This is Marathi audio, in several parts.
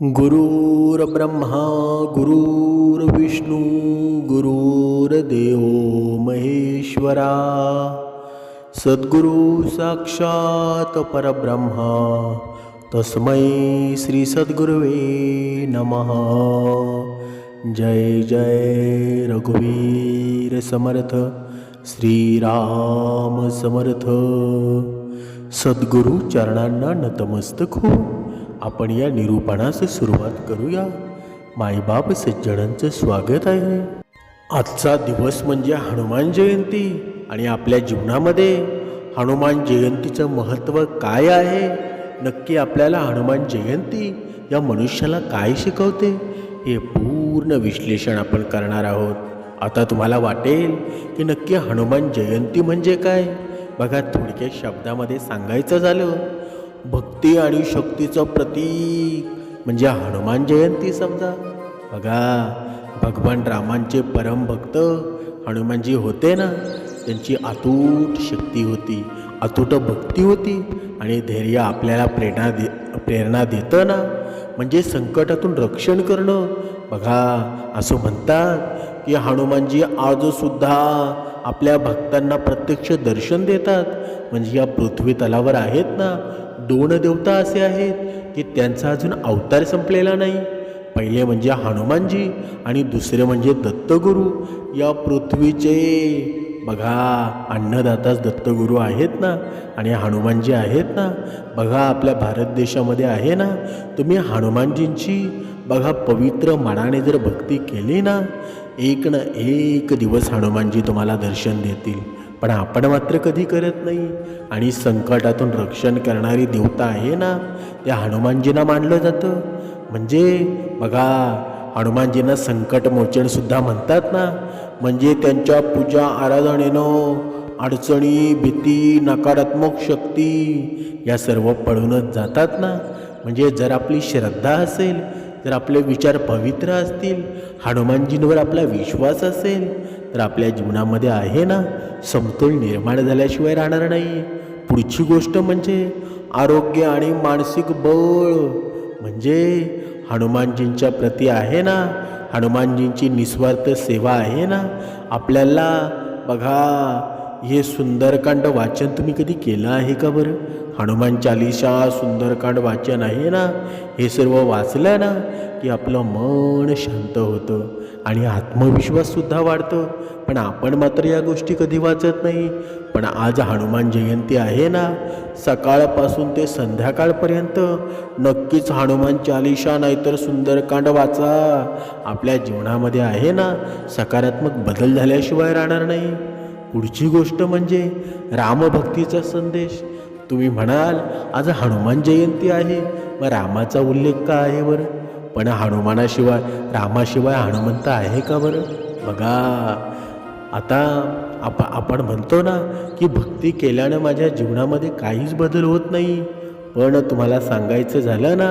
गुरुर्ब्रह्मा गुरुर्विष्णू गुरुर्देव महेश्वरा सद्गुरु साक्षात परब्रह्मा तस्मै श्री सद्गुरुवे नमः। जय जय रघुवीर समर्थ श्रीराम समर्थ। सद्गुरु चरणांना नतमस्तक हो आपण या निरूपणास सुरुवात करूया। मायबाप सज्जनांचं स्वागत आहे। आजचा दिवस म्हणजे हनुमान जयंती आणि आपल्या जीवनामध्ये हनुमान जयंतीचं महत्त्व काय आहे, नक्की आपल्याला हनुमान जयंती या मनुष्याला काय शिकवते, हे पूर्ण विश्लेषण आपण करणार आहोत। आता तुम्हाला वाटेल की नक्की हनुमान जयंती म्हणजे काय। बघा, थोडक्या शब्दामध्ये सांगायचं झालं, भक्ती आणि शक्तीचं प्रतीक म्हणजे हनुमान जयंती समजा। बघा, भगवान रामांचे परमभक्त हनुमानजी होते ना, त्यांची अतूट शक्ती होती, अतूट भक्ती होती आणि धैर्य आपल्याला प्रेरणा देतं ना, म्हणजे संकटातून रक्षण करणं। बघा, असं म्हणतात की हनुमानजी आजसुद्धा आपल्या भक्तांना प्रत्यक्ष दर्शन देतात। म्हणजे या पृथ्वी तलावर आहेत ना, दोन देवता असे आहेत की त्यांचा अजून अवतार संपलेला नाही। पहिले म्हणजे हनुमानजी आणि दुसरे म्हणजे दत्तगुरु। या पृथ्वीचे बघा अन्नदाताच दत्तगुरु आहेत ना, आणि हनुमानजी आहेत ना। बघा, आपल्या भारत देशामध्ये आहे ना, तुम्ही हनुमानजींची बघा पवित्र मनाने जर भक्ती केली ना, एक ना एक दिवस हनुमानजी तुम्हाला दर्शन देतील। पण आपण मात्र कधी करत नाही। आणि संकटातून रक्षण करणारी देवता आहे ना, त्या हनुमानजींना मानलं जातं। म्हणजे बघा, हनुमानजींना संकटमोचन सुद्धा म्हणतात ना, म्हणजे त्यांच्या पूजा आराधनेनं अडचणी, भीती, नकारात्मक शक्ती या सर्व पळूनच जातात ना। म्हणजे जर आपली श्रद्धा असेल, जर आपले विचार पवित्र असतील, हनुमानजींवर आपला विश्वास असेल, तर आपल्या जीवनामध्ये आहे ना समतोल निर्माण झाल्याशिवाय राहणार नाही। पुढची गोष्ट म्हणजे आरोग्य आणि मानसिक बळ। म्हणजे हनुमानजींच्या प्रती आहे ना, हनुमानजींची निस्वार्थ सेवा आहे ना। आपल्याला बघा, हे सुंदरकांड वाचन तुम्ही कधी केलं आहे का बरं? हनुमान चालीसा, सुंदरकांड वाचन आहे ना, हे सर्व वाचलं ना की आपलं मन शांत होतं आणि आत्मविश्वाससुद्धा वाढतं। पण आपण मात्र या गोष्टी कधी वाचत नाही। पण आज हनुमान जयंती आहे ना, सकाळपासून ते संध्याकाळपर्यंत नक्कीच हनुमान चालीसा नाहीतर सुंदरकांड वाचा। आपल्या जीवनामध्ये आहे ना सकारात्मक बदल झाल्याशिवाय राहणार नाही। पुढची गोष्ट म्हणजे रामभक्तीचा संदेश। तुम्ही म्हणाल, आज हनुमान जयंती आहे, मग रामाचा उल्लेख का आहे बरं? पण रामाशिवाय हनुमंत आहे का बरं? बघा, आता आपण म्हणतो ना की भक्ती केल्यानं माझ्या जीवनामध्ये काहीच बदल होत नाही। पण तुम्हाला सांगायचं झालं ना,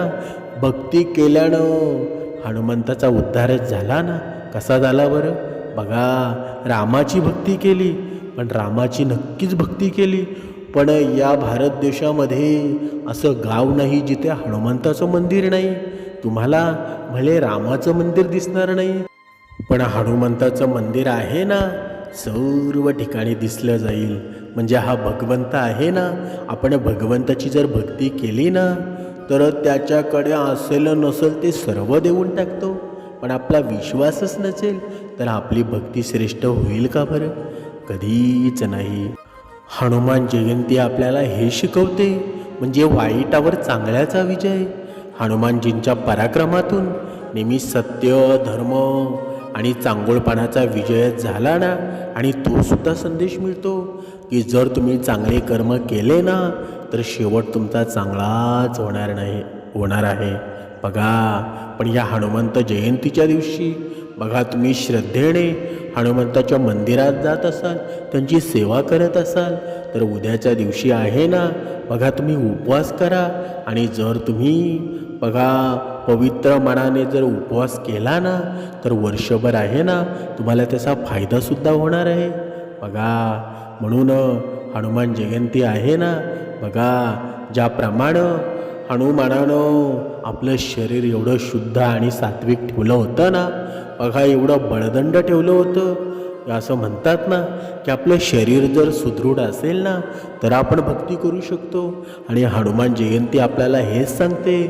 भक्ती केल्यानं हनुमंताचा उद्धारच झाला ना। कसा झाला बरं? बघा, रामाची भक्ती केली, पण रामाची नक्कीच भक्ती केली, पण या भारत देशामध्ये असं गाव नाही जिथे हनुमंताचं मंदिर नाही। तुम्हाला भले रामाचं मंदिर दिसणार नाही, पण हनुमंताचं मंदिर आहे ना, सर्व ठिकाणी दिसलं जाईल। म्हणजे हा भगवंत आहे ना, आपण भगवंताची जर भक्ती केली ना, तर त्याच्याकडे असेल नसेल ते सर्व देऊन टाकतो। पण आपला विश्वासच नसेल तर आपली भक्ती श्रेष्ठ होईल का बरं? कधीच नाही। हनुमान जयंती आपल्याला हे शिकवते, म्हणजे वाईटावर चांगल्याचा विजय। हनुमानजींच्या पराक्रमातून नेहमी सत्य, धर्म आणि चांगुलपणाचा विजय झाला ना। आणि तो सुद्धा संदेश मिळतो की जर तुम्ही चांगले कर्म केले ना, तर शेवट तुमचा चांगलाच होणार आहे। बघा, पण या हनुमंत जयंतीच्या दिवशी बघा, तुम्ही श्रद्धेने हनुमंताच्या मंदिरात जात असाल, त्यांची सेवा करत असाल, तर उद्याच्या दिवशी आहे ना, बघा तुम्ही उपवास करा। आणि जर तुम्ही बघा पवित्र मनाने जर उपवास केला ना, तर वर्षभर आहे ना तुम्हाला त्याचा फायदासुद्धा होणार आहे। बघा, म्हणून हनुमान जयंती आहे ना, बघा ज्याप्रमाणे हनुमानानं आपलं शरीर एवढं शुद्ध आणि सात्विक ठेवलं होतं ना, बघा एवढं बळदंड ठेवलं होतं. असं म्हणतात ना की आपलं शरीर जर सुदृढ असेल ना तर आपण भक्ती करू शकतो. आणि हनुमान जयंती आपल्याला हेच सांगते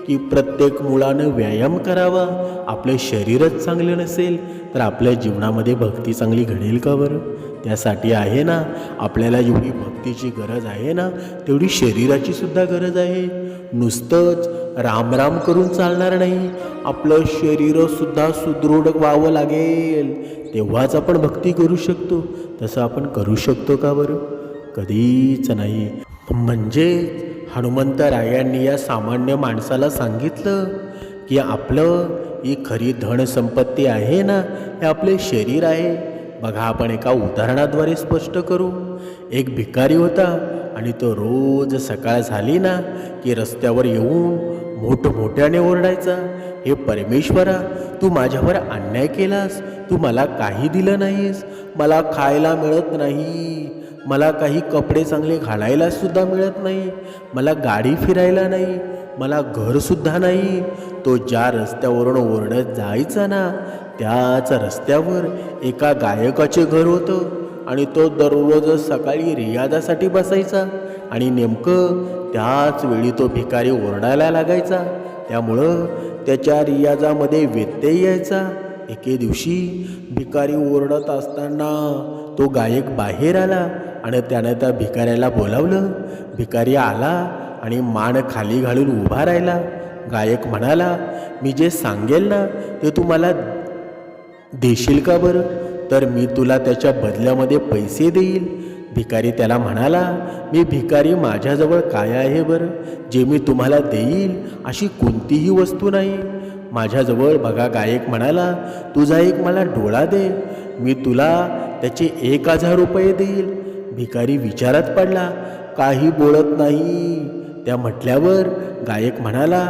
की प्रत्येक मुलानं व्यायाम करावा. आपलं शरीरच चांगलं नसेल तर आपल्या जीवनामध्ये भक्ती चांगली घडेल का बरं? त्यासाठी आहे ना, आपल्याला जेवढी भक्तीची गरज आहे ना तेवढी शरीराची सुद्धा गरज आहे. नुसतंच राम राम करून चालणार नाही, आपलं शरीरसुद्धा सुदृढ व्हावं लागेल, तेव्हाच आपण भक्ती करू शकतो. तसं आपण करू शकतो का बरं? कधीच नाही. म्हणजे हनुमंतरायांनी या सामान्य माणसाला सांगितलं की आपलं ही खरी धनसंपत्ती आहे ना, हे आपले शरीर आहे. बघा, आपण एका उदाहरणाद्वारे स्पष्ट करू. एक भिकारी होता आणि तो रोज सकाळ झाली ना की रस्त्यावर येऊन मोठमोठ्याने ओरडायचा, हे परमेश्वरा, तू माझ्यावर अन्याय केलास, तू मला काही दिलं नाहीस, मला खायला मिळत नाही, मला काही कपडे चांगले घालायला सुद्धा मिळत नाही, मला गाडी फिरायला नाही, मला घरसुद्धा नाही. तो ज्या रस्त्यावरून ओरडत जायचा ना त्याच रस्त्यावर एका गायकाचे घर होतं आणि तो दररोज सकाळी रियाजासाठी बसायचा आणि नेमकं त्याच वेळी तो भिकारी ओरडायला लागायचा. त्यामुळं त्याच्या रियाजामध्ये व्यत्यय यायचा. एके दिवशी भिकारी ओरडत असताना तो गायक बाहेर आला आणि त्यानं त्या भिकाऱ्याला बोलावलं. भिकारी आला आणि मान खाली घालून उभा राहिला. गायक म्हणाला, मी जे सांगेल ना ते तू मला देशील का बरं? तर मी तुला त्याच्या बदल्यामध्ये पैसे देईल. भिकारी त्याला म्हणाला, मी भिकारी, माझ्याजवळ काय आहे बरं जे मी तुम्हाला देईल? अशी कोणतीही वस्तू नाही माझ्याजवळ. बघा, गायक म्हणाला, तुझा एक मला डोळा दे, मी तुला त्याचे 1000 रुपये देईल. भिकारी विचारात पडला, काही बोलत नाही. त्या म्हटल्यावर गायक म्हणाला,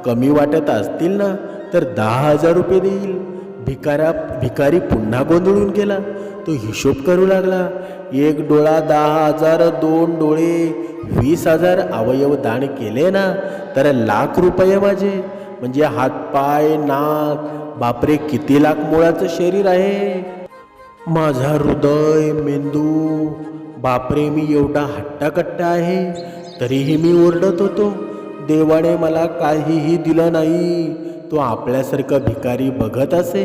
कमी वाटत असतील ना तर 10,000 रुपये देईल. भिकारी पुन्हा गोंधळून गेला. तो हिशोब करू लागला, 1 डोळा 10,000, 2 डोळे 20,000, अवयव दान केले ना तर लाख रुपये माझे, म्हणजे हातपाय नाक, बापरे किती लाख मुळाचं शरीर आहे. माझा हृदय, मेंदू, बापरे मी एवढा हट्टाकट्टा आहे, तरीही मी ओरडत होतो. देवाने मला काहीही दिलं नाही. तो आपल्यासारखा भिकारी बघत असे,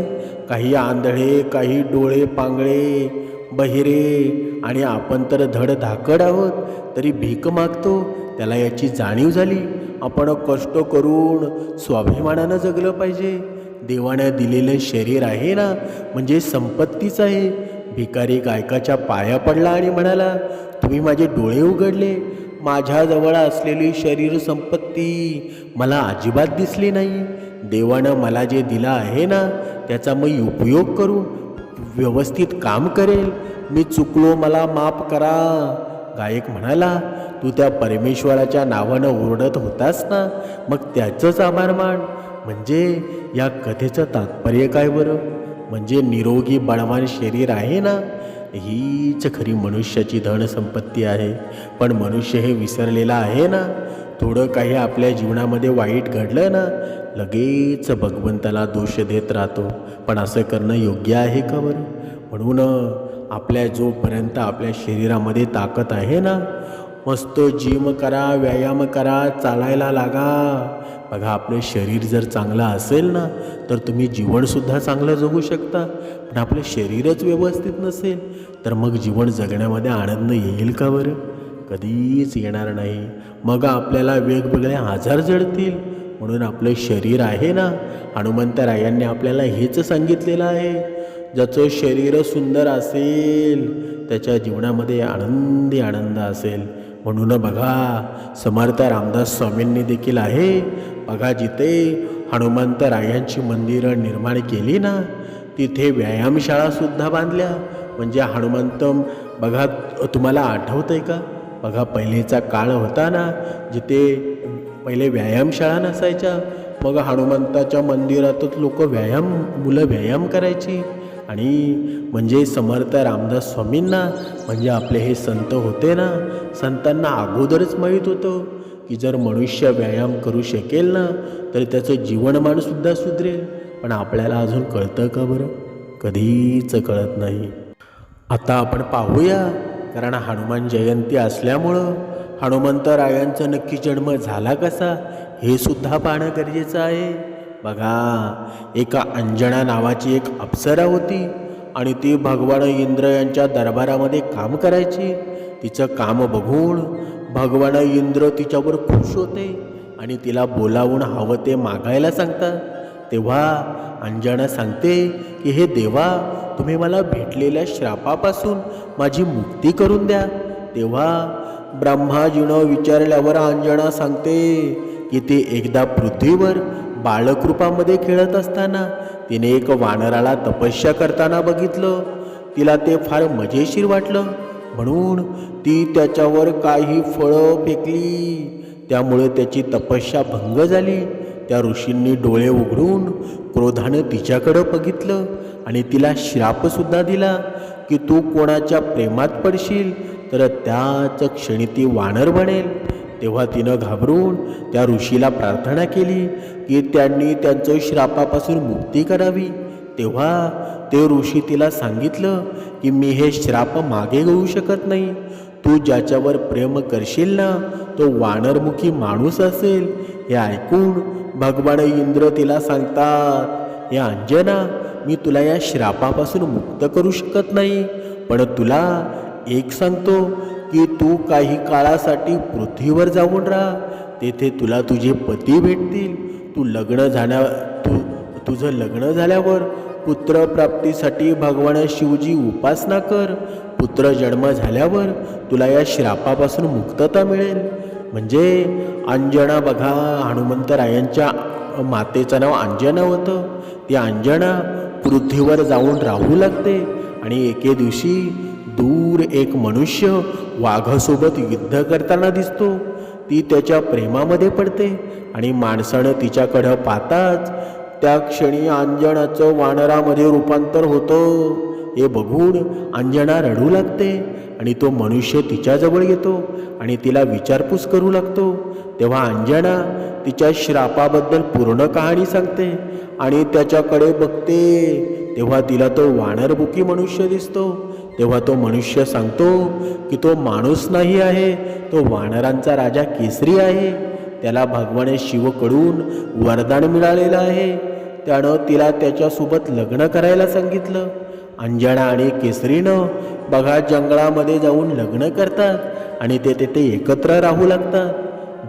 काही आंधळे, काही डोळे पांगळे, बहिरे, आणि आपण तर धड धाकड आहोत तरी भीक मागतो. त्याला याची जाणीव झाली. आपण कष्ट करून स्वाभिमानानं जगलं पाहिजे. देवाने दिलेलं शरीर आहे ना म्हणजे संपत्तीच आहे. भिकारी गायकाच्या पाया पडला आणि म्हणाला, तुम्ही माझे डोळे उघडले, माझ्याजवळ असलेली शरीर संपत्ती मला अजिबात दिसली नाही. देवानं मला जे दिलं आहे ना त्याचा मी उपयोग करू, व्यवस्थित काम करेल. मी चुकलो, मला माफ करा. गायक म्हणाला, तू त्या परमेश्वराच्या नावानं ओरडत होतास ना, मग त्याचंच आभार मान. म्हणजे या कथेचं तात्पर्य काय बरं? म्हणजे निरोगी बळवान शरीर आहे ना, हीच खरी मनुष्याची धनसंपत्ती आहे. पण मनुष्य हे विसरलेला आहे ना. थोडं काही आपल्या जीवनामध्ये वाईट घडलं ना लगेच भगवंताला दोष देत राहतो. पण असं करणं योग्य आहे का बरं? म्हणून आपल्या जोपर्यंत आपल्या शरीरामध्ये ताकद आहे ना, मस्त जिम करा, व्यायाम करा, चालायला लागा. बघा, आपलं शरीर जर चांगलं असेल ना तर तुम्ही जीवनसुद्धा चांगलं जगू शकता. पण आपलं शरीरच व्यवस्थित नसेल तर मग जीवन जगण्यामध्ये आनंद येईल का बरं? कधीच येणार नाही. मग आपल्याला वेगवेगळे आजार जडतील. म्हणून आपलं शरीर आहे ना, हनुमंतरायांनी आपल्याला हेच सांगितलेलं आहे, ज्याचं शरीर सुंदर असेल त्याच्या जीवनामध्ये आनंदी आनंद असेल. म्हणून बघा, समर्थ रामदास स्वामींनी देखील आहे बघा, जिथे हनुमंतरायांची मंदिरं निर्माण केली ना तिथे व्यायामशाळासुद्धा बांधल्या. म्हणजे हनुमंत, बघा तुम्हाला आठवतं आहे का? बघा, पहिलेचा काळ होता ना जिथे पहिले व्यायामशाळा नसायच्या. मग हनुमंताच्या मंदिरातच मुलं व्यायाम करायची. आणि म्हणजे समर्थ रामदास स्वामींना, म्हणजे आपले हे संत होते ना, संतांना अगोदरच माहीत होतं की जर मनुष्य व्यायाम करू शकेल ना तर त्याचं जीवनमानसुद्धा सुधरेल. पण आपल्याला अजून कळतं का बरं? कधीच कळत नाही. आता आपण पाहूया, कारण हनुमान जयंती असल्यामुळं हनुमंतरायांचा नक्की जन्म झाला कसा हे सुद्धा पाहणं गरजेचं आहे. बघा, एका अंजना नावाची एक अप्सरा होती आणि ती भगवान इंद्र यांच्या दरबारामध्ये काम करायची. तिचं काम बघून भगवान इंद्र तिच्यावर खुश होते आणि तिला बोलावून हवं ते मागायला सांगतात. तेव्हा अंजना सांगते की हे देवा, तुम्ही मला भेटलेल्या श्रापापासून माझी मुक्ती करून द्या. तेव्हा ब्रह्माजीनं विचारल्यावर अंजना सांगते की ते एकदा पृथ्वीवर बालकृपामध्ये खेळत असताना तिने एक वानराला तपस्या करताना बघितलं. तिला ते फार मजेशीर वाटलं म्हणून ती त्याच्यावर काही फळं फेकली. त्यामुळे त्याची तपस्या भंग झाली. त्या ऋषींनी डोळे उघडून क्रोधानं तिच्याकडं बघितलं आणि तिला श्रापसुद्धा दिला की तू कोणाच्या प्रेमात पडशील तर त्याच क्षणी ती वानर बनेल. तेव्हा तिनं घाबरून त्या ऋषीला प्रार्थना केली की त्यांनी त्यांचं श्रापापासून मुक्ती करावी. तेव्हा ते ऋषी तिला सांगितलं की मी हे श्राप मागे घेऊ शकत नाही. तू ज्याच्यावर प्रेम करशील ना तो वानरमुखी माणूस असेल. हे ऐकून भगवान इंद्र तिला सांगतात, हे अंजना, मी तुला या श्रापापासून मुक्त करू शकत नाही, पण तुला एक सांगतो की तू काही काळासाठी पृथ्वीवर जाऊन राहा. तेथे तुला तुझे पती भेटतील. तुझं लग्न झाल्यावर पुत्रप्राप्तीसाठी भगवान शिवजी उपासना कर. पुत्र जन्म झाल्यावर तुला या श्रापापासून मुक्तता मिळेल. म्हणजे अंजना, बघा, हनुमंतरायांच्या मातेचं नाव अंजना होतं. ती अंजना पृथ्वीवर जाऊन राहू लागते आणि एके दिवशी दूर एक मनुष्य वाघासोबत युद्ध करताना दिसतो. ती त्याच्या प्रेमामध्ये पडते आणि माणसानं तिच्याकडं पाहताच त्या क्षणी अंजनाचं वानरामध्ये रूपांतर होतं. हे बघून अंजना रडू लागते आणि तो मनुष्य तिच्याजवळ येतो आणि तिला विचारपूस करू लागतो. तेव्हा अंजना तिच्या श्रापाबद्दल पूर्ण कहाणी सांगते आणि त्याच्याकडे बघते. तेव्हा तिला तो वानरमुखी मनुष्य दिसतो. तेव्हा तो मनुष्य सांगतो की तो माणूस नाही आहे, तो वानरांचा राजा केसरी आहे. त्याला भगवान शिवकडून वरदान मिळालेलं आहे. त्यानं तिला त्याच्यासोबत लग्न करायला सांगितलं. अंजना आणि केसरीनं, बघा, जंगलामध्ये जाऊन लग्न करतात आणि ते तिथे एकत्र राहू लागतात.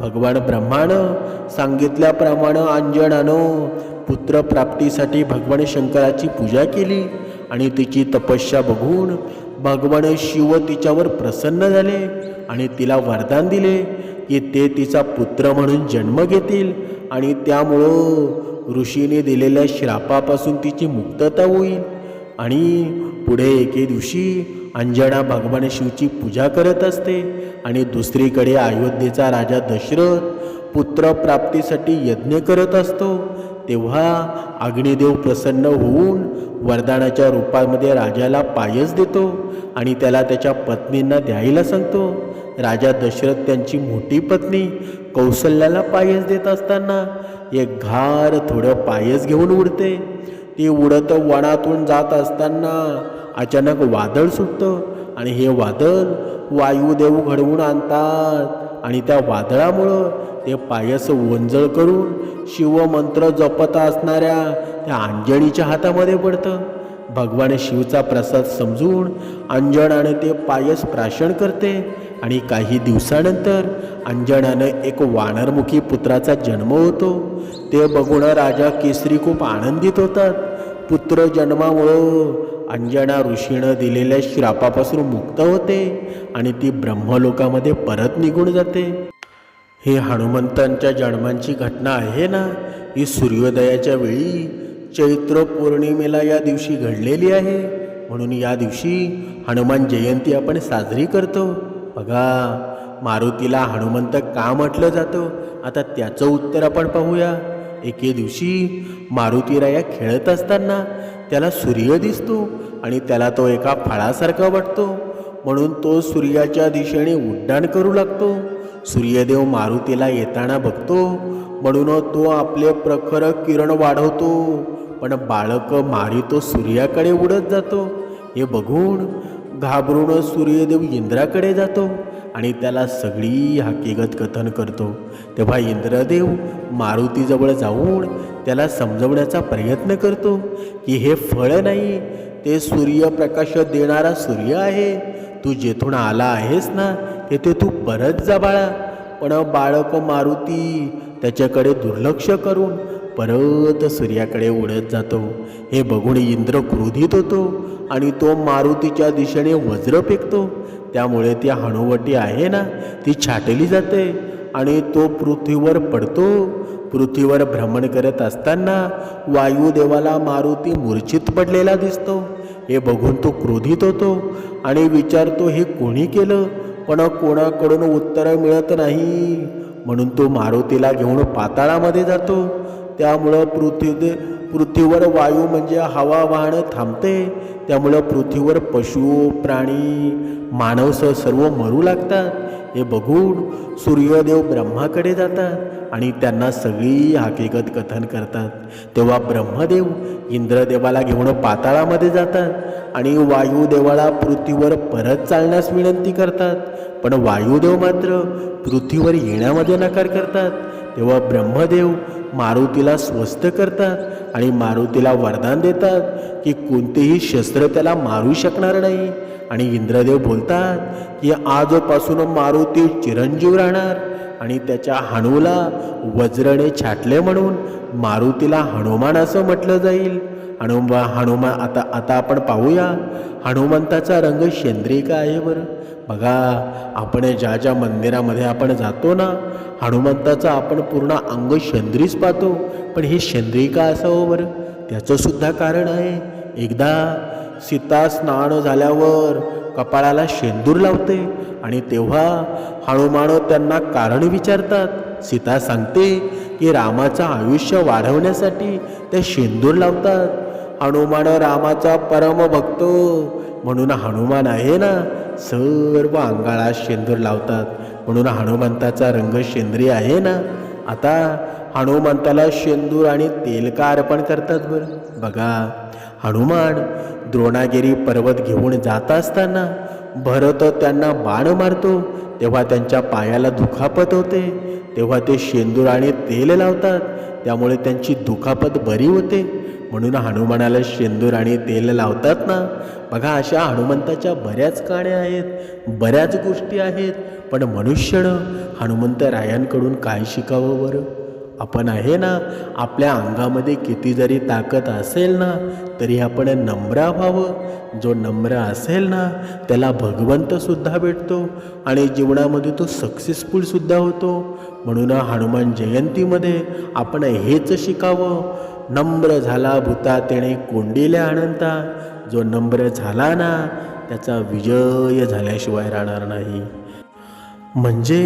भगवान ब्रह्मानं सांगितल्याप्रमाणे अंजनानं पुत्रप्राप्तीसाठी भगवान शंकराची पूजा केली आणि तिची तपस्या बघून भगवान शिव तिच्यावर प्रसन्न झाले आणि तिला वरदान दिले की ते तिचा पुत्र म्हणून जन्म घेतील आणि त्यामुळं ऋषीने दिलेल्या श्रापापासून तिची मुक्तता होईल. आणि पुढे एके दिवशी अंजना भगवान शिवची पूजा करत असते आणि दुसरीकडे अयोध्येचा राजा दशरथ पुत्रप्राप्तीसाठी यज्ञ करत असतो. तेव्हा अग्निदेव प्रसन्न होऊन वरदानाच्या रूपामध्ये राजाला पायस देतो आणि त्याला त्याच्या पत्नींना द्यायला सांगतो. राजा दशरथ त्यांची मोठी पत्नी कौशल्याला पायस देत असताना एक घार थोडं पायस घेऊन उडते. ती उडत वनातून जात असताना अचानक वादळ सुटतं आणि हे वादळ वायुदेव घडवून आणतात आणि त्या वादळामुळं ते पायस वंजळ करून शिवमंत्र जपत असणाऱ्या त्या अंजनीच्या हातामध्ये पडतं. भगवान शिवचा प्रसाद समजून अंजनाने ते पायस प्राशन करते आणि काही दिवसानंतर अंजनानं एक वानरमुखी पुत्राचा जन्म होतो. ते बघून राजा केसरी खूप आनंदित होतात. पुत्र जन्मामुळं अंजना ऋषीनं दिलेल्या श्रापापासून मुक्त होते आणि ती ब्रह्मलोकामध्ये परत निघून जाते. हे हनुमंतांच्या जन्मांची घटना आहे ना, ही सूर्योदयाच्या वेळी चैत्र पौर्णिमेला या दिवशी घडलेली आहे. म्हणून या दिवशी हनुमान जयंती आपण साजरी करतो. बघा, मारुतीला हनुमंत का म्हटलं जातं, आता त्याचं उत्तर आपण पाहूया. एके दिवशी मारुतीराया खेळत असताना त्याला सूर्य दिसतो आणि त्याला तो एका फळासारखा वाटतो. म्हणून तो सूर्याच्या दिशेने उड्डाण करू लागतो. सूर्यदेव मारुतीला येताना बघतो, म्हणून तो आपले प्रखर किरण वाढवतो, पण बाळक मारितो सूर्याकडे उडत जातो. हे बघून घाबरून सूर्यदेव इंद्राकडे जातो आणि त्याला सगळी हकीकत कथन करतो. तेव्हा इंद्रदेव मारुतीजवळ जाऊन त्याला समजवण्याचा प्रयत्न करतो की हे फळ नाही, ते सूर्यप्रकाश देणारा सूर्य आहे. तू जेथून आला आहेस ना तेथे तू परत जा बाळा. पण बाळक मारुती त्याच्याकडे दुर्लक्ष करून परत सूर्याकडे उडत जातो. हे बघून इंद्र क्रोधित होतो आणि तो मारुतीच्या दिशेने वज्र फेकतो. त्यामुळे ती हनुवटी आहे ना ती छाटली जाते आणि तो पृथ्वीवर पडतो. पृथ्वीवर भ्रमण करत असताना वायुदेवाला मारुती मूर्छित पडलेला दिसतो. हे बघून तो क्रोधित होतो आणि विचारतो हे कोणी केलं, पण कोणाकडून उत्तर मिळत नाही. म्हणून तो मारुतीला घेऊन पाताळामध्ये जातो. त्यामुळं पृथ्वीवर वायू म्हणजे हवा वाहणं थांबते. त्यामुळं पृथ्वीवर पशु प्राणी मानवसह सर्व मरू लागतात. हे बघून सूर्यदेव ब्रह्माकडे जातात आणि त्यांना सगळी हकीकत कथन करतात. तेव्हा ब्रह्मदेव इंद्रदेवाला घेऊन पाताळामध्ये जातात आणि वायुदेवाला पृथ्वीवर परत चालण्यास विनंती करतात. पण वायुदेव मात्र पृथ्वीवर येण्यामध्ये नकार करतात. तेव्हा ब्रह्मदेव मारुतीला स्वस्थ करतात आणि मारुतीला वरदान देतात की कोणतेही शस्त्र त्याला मारू शकणार नाही. आणि इंद्रदेव बोलतात की आजपासून मारुती चिरंजीव राहणार आणि त्याच्या हनुला वज्रने छाटले म्हणून मारुतीला हनुमान असं म्हटलं जाईल. हनुमान आता आपण पाहूया हनुमंताचा रंग शेंद्री का आहे बरं. बघा, आपण ज्या मंदिरामध्ये आपण जातो ना, हनुमंताचा आपण पूर्ण अंग शेंद्रीच पाहतो. पण हे शेंद्री का असावं बरं, त्याचं सुद्धा कारण आहे. एकदा सीता स्नान झाल्यावर कपाळाला शेंदूर लावते आणि तेव्हा हनुमान त्यांना कारण विचारतात. सीता सांगते की रामाचं आयुष्य वाढवण्यासाठी ते शेंदूर लावतात. हनुमान रामाचा परम भक्त म्हणून हनुमान आहे ना सर्व अंगाला शेंदूर लावतात. म्हणून हनुमंताचा रंग शेंद्री आहे ना. आता हनुमंताला शेंदूर आणि तेल का अर्पण करतात बरं. बघा, हनुमान द्रोणागिरी पर्वत घेऊन जात असताना भरत त्यांना बाण मारतो, तेव्हा त्यांच्या पायाला दुखापत होते. तेव्हा ते शेंदूर आणि तेल लावतात, त्यामुळे त्यांची दुखापत बरी होते. म्हणून हनुमानाला शेंदूर आणि तेल लावतात ना. बघा, अशा हनुमंताच्या बऱ्याच कहाण्या आहेत, बऱ्याच गोष्टी आहेत. पण मनुष्यनं हनुमंतरायांकडून काय शिकावं बरं. आपण आहे ना, आपल्या अंगामध्ये किती जरी ताकद असेल ना तरी आपण नम्र व्हावं. जो नम्र असेल ना त्याला भगवंतसुद्धा भेटतो आणि जीवनामध्ये तो सक्सेसफुलसुद्धा होतो. म्हणून हनुमान जयंतीमध्ये आपण हेच शिकावं. नम्र झाला भूता तेणे कोंडिल्या अनंता. जो नम्र झाला ना त्याचा विजय झाल्याशिवाय राहणार नाही. म्हणजे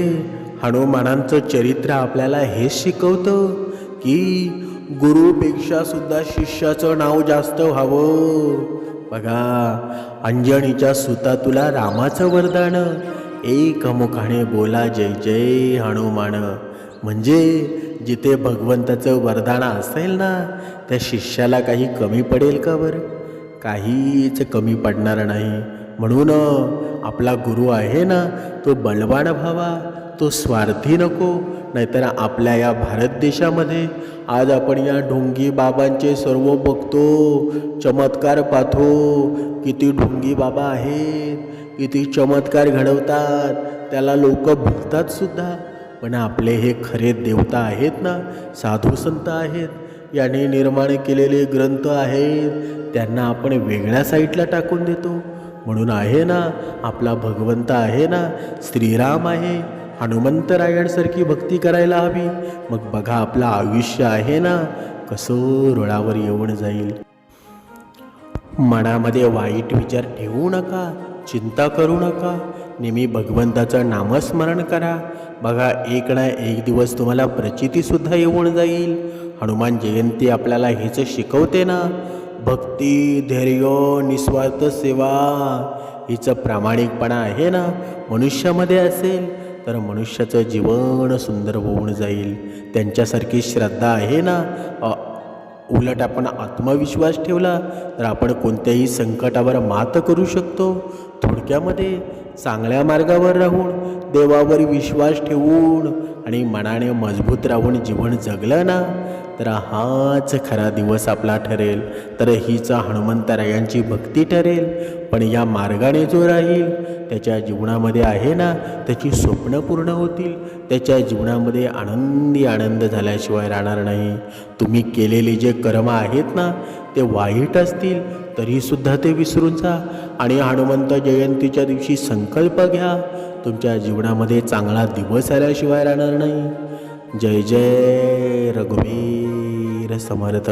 हनुमानांचं चरित्र आपल्याला हेच शिकवतं की गुरुपेक्षा सुद्धा शिष्याचं नाव जास्त व्हावं. बघा, अंजनीच्या सुता तुला रामाचं वरदान, एक मुखाने बोला जय जय हनुमान. म्हणजे जिथे भगवंताचं वरदान असेल ना त्या शिष्याला काही कमी पडेल का बरं. काहीच कमी पडणार नाही. म्हणून आपला गुरु आहे ना तो बलवान व्हावा, तो स्वार्थी नको. नाहीतर आपल्या या भारत देशामध्ये आज आपण या ढोंगी बाबांचे सर्व बघतो, चमत्कार पाहतो. किती ढोंगी बाबा आहेत, किती चमत्कार घडवतात, त्याला लोक भिडतात सुद्धा. पण आपले हे खरे देवता आहेत ना, साधू संत आहेत, याने निर्माण केलेले ग्रंथ आहेत, त्यांना आपण वेगळ्या साईडला टाकून देतो. म्हणून आहे ना आपला भगवंत आहे ना, श्रीराम आहे, हनुमंतरायांसारखी भक्ती करायला हवी. मग बघा आपलं आयुष्य आहे ना कसं रुळावर येऊन जाईल. मनामध्ये वाईट विचार ठेवू नका, चिंता करू नका, नेहमी भगवंताचं नामस्मरण करा. बघा, एक ना एक दिवस तुम्हाला प्रचितीसुद्धा येऊन जाईल. हनुमान जयंती आपल्याला हेच शिकवते ना. भक्ती, धैर्य, निस्वार्थ सेवा हिचं प्रामाणिकपणा आहे ना मनुष्यामध्ये असेल तर मनुष्याचं जीवन सुंदर होऊन जाईल. त्यांच्यासारखी श्रद्धा आहे ना, उलट आपण आत्मविश्वास ठेवला तर आपण कोणत्याही संकटावर मात करू शकतो. थोडक्यामध्ये चांगल्या मार्गावर राहून, देवावर विश्वास ठेवून आणि मनाने मजबूत राहून जीवन जगलं ना, तर हाच खरा दिवस आपला ठरेल. तर हीच हनुमंतरायांची भक्ती ठरेल. पण या मार्गाने जो राहील त्याच्या जीवनामध्ये आहे ना, त्याची स्वप्न पूर्ण होतील. त्याच्या जीवनामध्ये आनंदी आनंद झाल्याशिवाय राहणार नाही. तुम्ही केलेले जे कर्म आहेत ना, ते वाईट असतील तरीसुद्धा ते विसरून जा आणि हनुमंत जयंतीच्या दिवशी संकल्प घ्या. तुमच्या जीवनामध्ये चांगला दिवस आल्याशिवाय राहणार नाही. जय जय रघुवीर समर्थ.